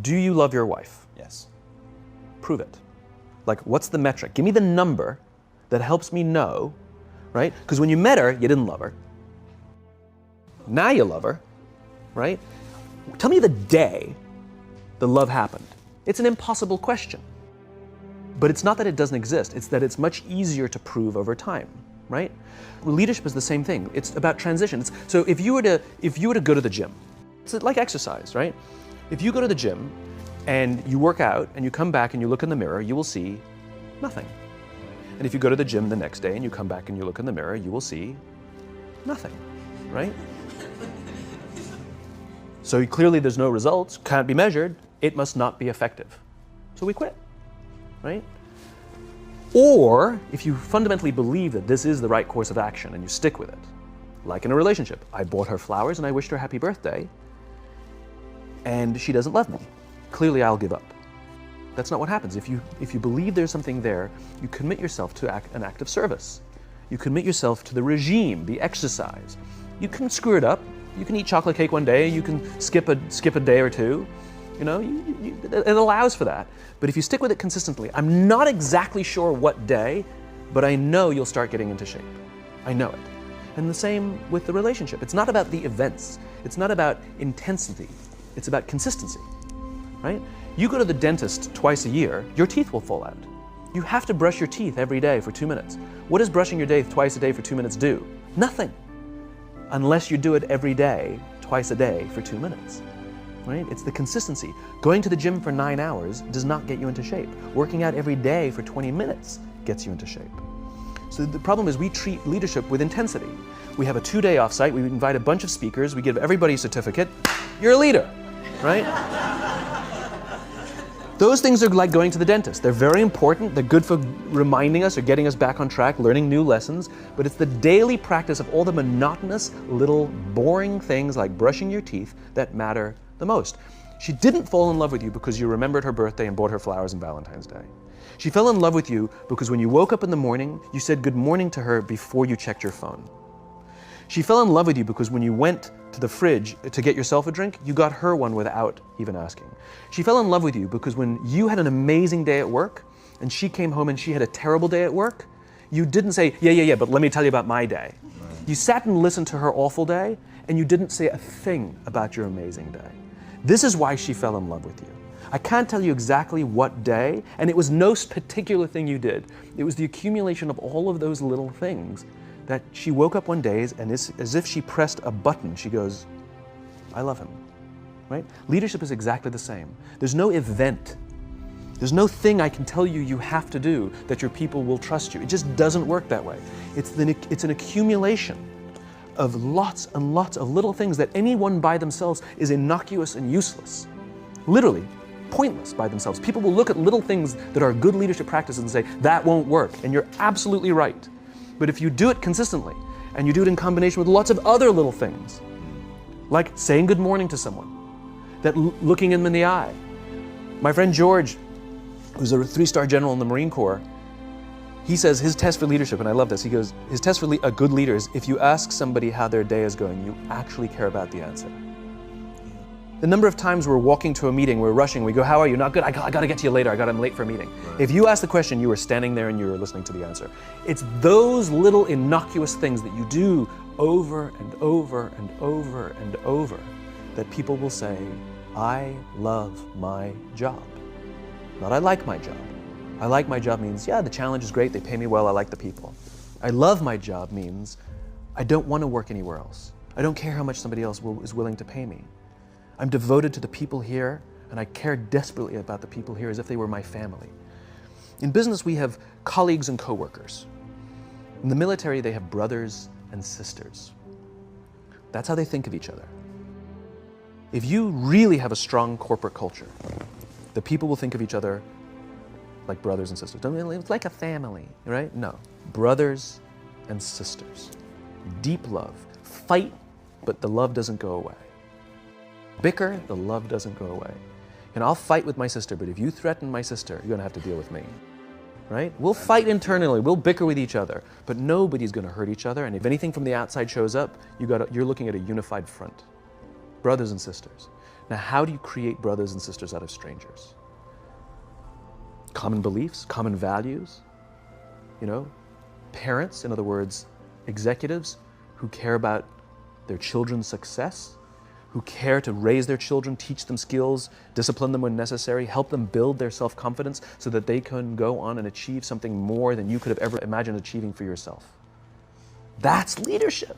Do you love your wife? Yes. Prove it. Like, what's the metric? Give me the number that helps me know, right? Because when you met her, you didn't love her. Now you love her, right? Tell me the day the love happened. It's an impossible question. But it's not that it doesn't exist, it's that it's much easier to prove over time, right? Leadership is the same thing. It's about transition. So if you were to go to the gym, it's like exercise, right? If you go to the gym and you work out and you come back and you look in the mirror, you will see nothing. And if you go to the gym the next day and you come back and you look in the mirror, you will see nothing, right? So clearly there's no results, can't be measured, it must not be effective. So we quit, right? Or if you fundamentally believe that this is the right course of action and you stick with it, like in a relationship, I bought her flowers and I wished her happy birthday, and she doesn't love me. Clearly I'll give up. That's not what happens. If you believe there's something there, you commit yourself to an act of service. You commit yourself to the regime, the exercise. You can screw it up. You can eat chocolate cake one day, you can skip a day or two. You know, it allows for that. But if you stick with it consistently, I'm not exactly sure what day, but I know you'll start getting into shape. I know it. And the same with the relationship. It's not about the events. It's not about intensity. It's about consistency, right? You go to the dentist twice a year, your teeth will fall out. You have to brush your teeth every day for 2 minutes. What does brushing your teeth twice a day for 2 minutes do? Nothing. Unless you do it every day, twice a day for 2 minutes. Right? It's the consistency. Going to the gym for 9 hours does not get you into shape. Working out every day for 20 minutes gets you into shape. So the problem is we treat leadership with intensity. We have a 2-day offsite, we invite a bunch of speakers, we give everybody a certificate, you're a leader, right? Those things are like going to the dentist. They're very important, they're good for reminding us or getting us back on track, learning new lessons, but it's the daily practice of all the monotonous, little, boring things like brushing your teeth that matter the most. She didn't fall in love with you because you remembered her birthday and bought her flowers on Valentine's Day. She fell in love with you because when you woke up in the morning, you said good morning to her before you checked your phone. She fell in love with you because when you went to the fridge to get yourself a drink, you got her one without even asking. She fell in love with you because when you had an amazing day at work and she came home and she had a terrible day at work, you didn't say, yeah, but let me tell you about my day. You sat and listened to her awful day and you didn't say a thing about your amazing day. This is why she fell in love with you. I can't tell you exactly what day, and it was no particular thing you did. It was the accumulation of all of those little things that she woke up one day and as if she pressed a button, she goes, I love him, right? Leadership is exactly the same. There's no event. There's no thing I can tell you you have to do that your people will trust you. It just doesn't work that way. It's an accumulation of lots and lots of little things that anyone by themselves is innocuous and useless. Literally, pointless by themselves. People will look at little things that are good leadership practices and say, that won't work, and you're absolutely right. But if you do it consistently, and you do it in combination with lots of other little things, like saying good morning to someone, that looking them in the eye. My friend George, who's a 3-star general in the Marine Corps, he says his test for leadership, and I love this, he goes, his test for a good leader is if you ask somebody how their day is going, you actually care about the answer. The number of times we're walking to a meeting, we're rushing, we go, how are you? Not good, I got to get to you later, I'm late for a meeting. Right. If you ask the question, you were standing there and you were listening to the answer. It's those little innocuous things that you do over and over and over and over that people will say, I love my job. Not I like my job. I like my job means, yeah, the challenge is great, they pay me well, I like the people. I love my job means, I don't want to work anywhere else. I don't care how much somebody else is willing to pay me. I'm devoted to the people here, and I care desperately about the people here as if they were my family. In business, we have colleagues and coworkers. In the military, they have brothers and sisters. That's how they think of each other. If you really have a strong corporate culture, the people will think of each other like brothers and sisters. It's like a family, right? No, brothers and sisters. Deep love. Fight, but the love doesn't go away. Bicker, the love doesn't go away. And I'll fight with my sister, but if you threaten my sister, you're gonna have to deal with me, right? We'll fight internally, we'll bicker with each other, but nobody's gonna hurt each other, and if anything from the outside shows up, you're looking at a unified front. Brothers and sisters. Now, how do you create brothers and sisters out of strangers? Common beliefs, common values, parents, in other words, executives who care about their children's success, who care to raise their children, teach them skills, discipline them when necessary, help them build their self-confidence so that they can go on and achieve something more than you could have ever imagined achieving for yourself. That's leadership.